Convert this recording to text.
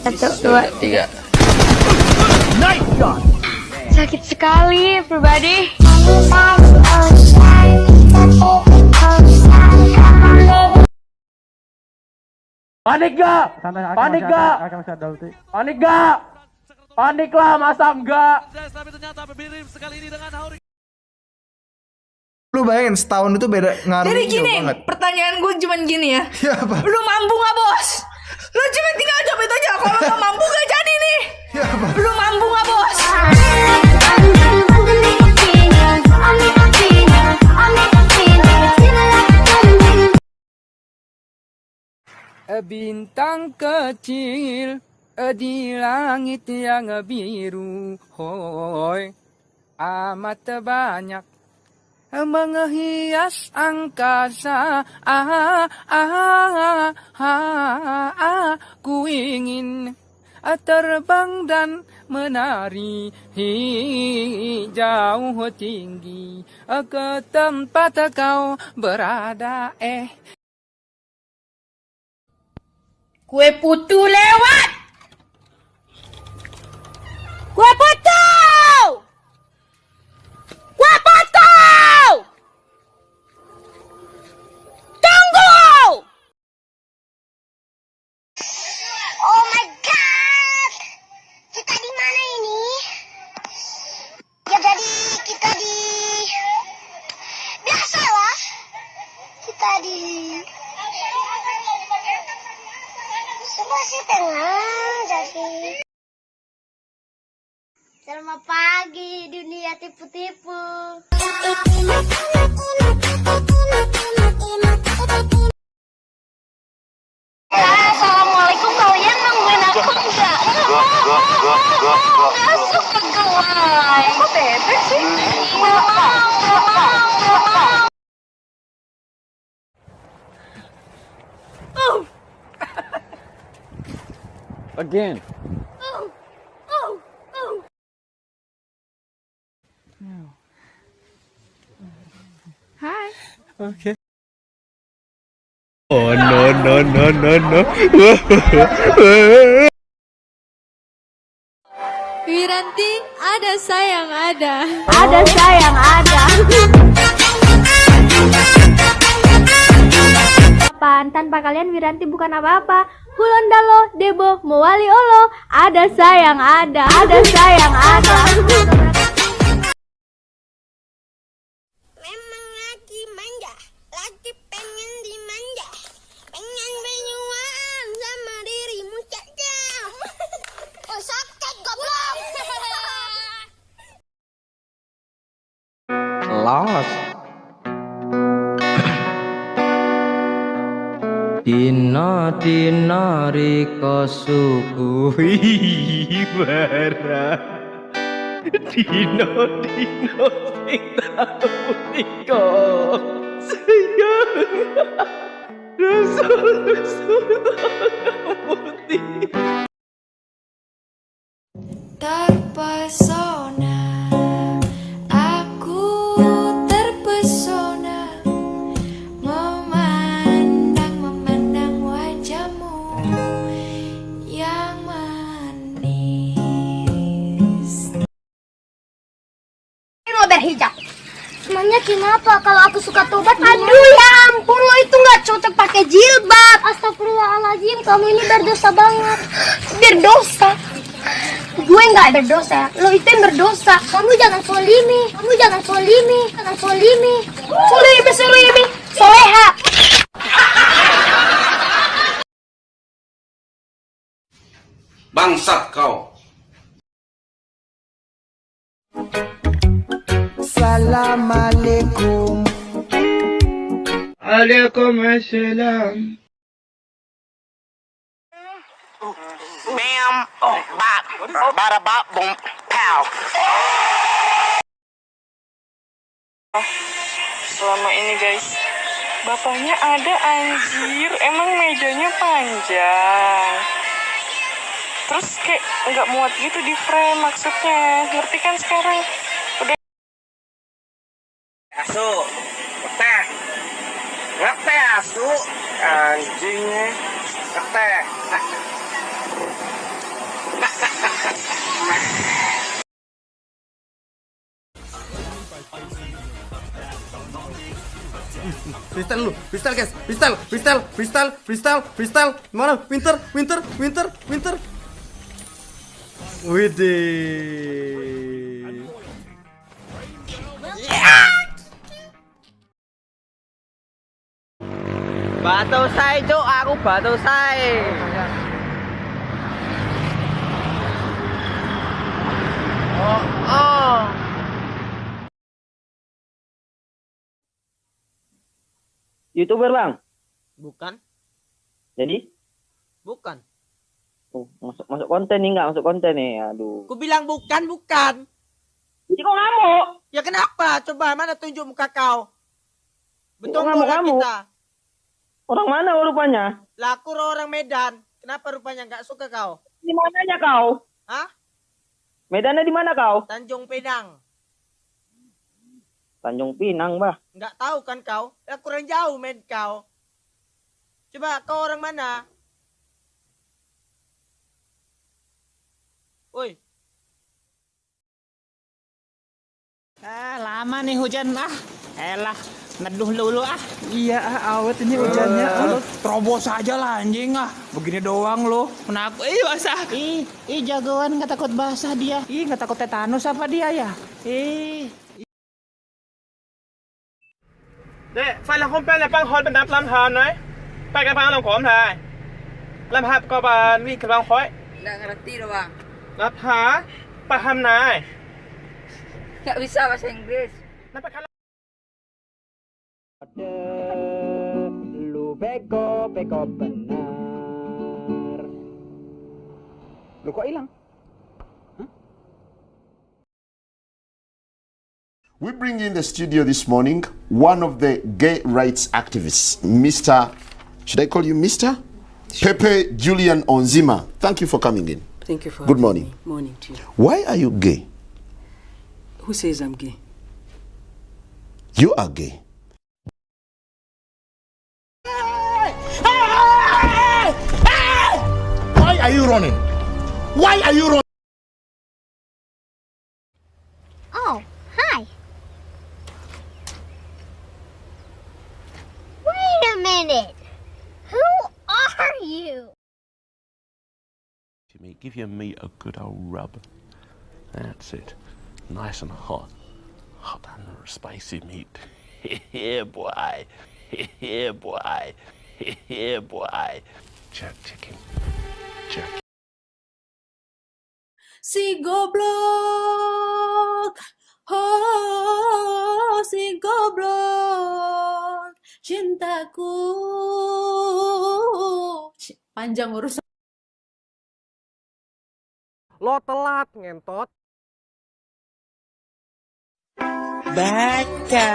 Satu, dua, tiga. Sakit sekali, everybody. Panik gak? Panik gak? Panik gak? Panik lah, masa enggak? Lu bayangin setahun itu beda ngaruh Jadi gini, banget. pertanyaan gue cuman gini ya. Ya apa? Lu mampu gak bos? Lu cuma tinggal jawab itu aja. Kalau gak mampu gak jadi nih. Ya apa? Lu mampu gak bos? Bintang kecil di langit yang biru, hoi amat banyak menghias angkasa. Ku ingin terbang dan menari jauh tinggi ke tempat kau berada. Kue putu lewat. Kue putu. Kue putu. Tunggu. Oh my god, kita di mana ini? Ya jadi kita di biasalah kita di Sulawesi Tengah. Jadi selamat pagi dunia tipu-tipu. Assalamualaikum, kalian nungguin aku enggak? Nggak suka gelai. Kok bebek sih? Nggak mau. Again. Hai. Okay. Oh no. Wiranti, ada sayang ada. Ada sayang ada. Tanpa kalian Wiranti bukan apa-apa. Hulondalo, Debo, Mowali Olo. Ada sayang ada. Ada sayang ada. Memang lagi manja, lagi pengen dimanja, pengen berjuang sama dirimu saja. Oh sakit goblok. Lost. Dina riko sukuhi bara. Dina sing tau riko sayang. Rasul putih. Terpesona, aku terpesona memandang wajahmu yang manis. Lo berhijab. Emangnya kenapa kalau aku suka tobat? Aduh ya ampun, lo itu nggak cocok pakai jilbab. Astagfirullahaladzim, kamu ini berdosa banget. Berdosa? Gue nggak berdosa, lo itu yang berdosa. Kamu jangan solimi, jangan solimi. Solimi, soleha. Bangsat kau. Assalamualaikum. Waalaikumsalam. Bam, oh, bop, bada bop, boom, pow. Selama ini guys, bapaknya ada anjir, emang mejanya panjang. Terus kayak nggak muat gitu di frame maksudnya, ngerti kan sekarang? Udah. Asu, ngeteh asu, anjingnya, ngeteh. freestyle dulu. Freestyle guys. Freestyle. Mana? Winter. Widih. Batu saya cuk, aku batu saya. Oh. YouTuber bang? Bukan, Jadi? bukan. Oh, masuk konten nih nggak? Masuk konten nih, aduh. Ku bilang bukan. Jadi kok ngamuk? Ya kenapa? Coba mana tunjuk muka kau. Betul Kok ngamuk orang kamu? kita. Orang mana rupanya? Lah aku orang Medan. Kenapa rupanya nggak suka kau? Di mananya kau? Hah? Medannya di mana kau? Tanjung Pinang. Tanjung Pinang, bah. Nggak tahu kan kau? Ya kurang jauh med kau. Coba kau orang mana? Woi. Lama nih hujan elah neduh dulu Iya awet ini hujannya. terobos aja lah anjing begini doang lo kenapa basah jagoan nggak takut basah dia nggak takut tetanus apa dia ya Nè, phải là không phải là băng hòn bên đám làm hòn đấy. Phải cái băng làm khóm thầy. Làm hạt có bà vì cái băng khói. Nggak ngerti loh bang. Làm hả? Paham này. Nggak bisa bahasa Inggris. Kenapa kalau Lu beko benar. Lu kok hilang? We bring in the studio this morning one of the gay rights activists, Mr. Should I call you Mr? Pepe Julian Onzima. Thank you for coming in. Thank you for Good morning. Morning to you. Why are you gay? Who says I'm gay? You are gay. Why are you running? Why are you running? Oh, hi. Wait a minute. Who are you? Give your meat a good old rub. That's it. Nice and hot. Hot and spicy meat. Yeah, boy. Yeah, boy. Yeah, boy. Jerk chicken. Jerk. Si goblok, oh si goblok, cintaku. Panjang urusan. lo telat ngentot? baca